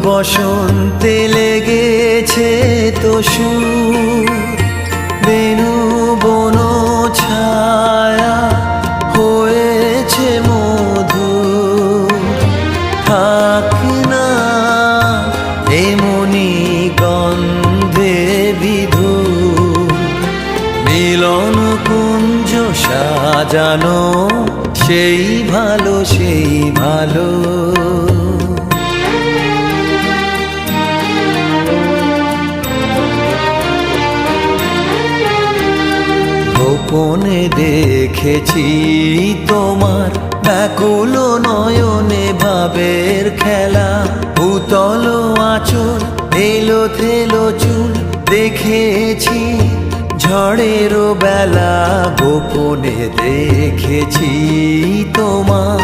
বসন্তে লেগেছে তো সুর, বেনু বন ছায়া হয়েছে মধুর। থাক না এমনি গন্ধে বিধুর, মিলন কুঞ্জ সাজানো সেই ভালো সেই ভালো। গোপনে দেখেছি তোমার ব্যাকুল নয়নে ভাবের খেলা, উতল আঁচল এলো থেলো চুল দেখেছি ঝড়েরও বেলা। গোপনে দেখেছি তোমার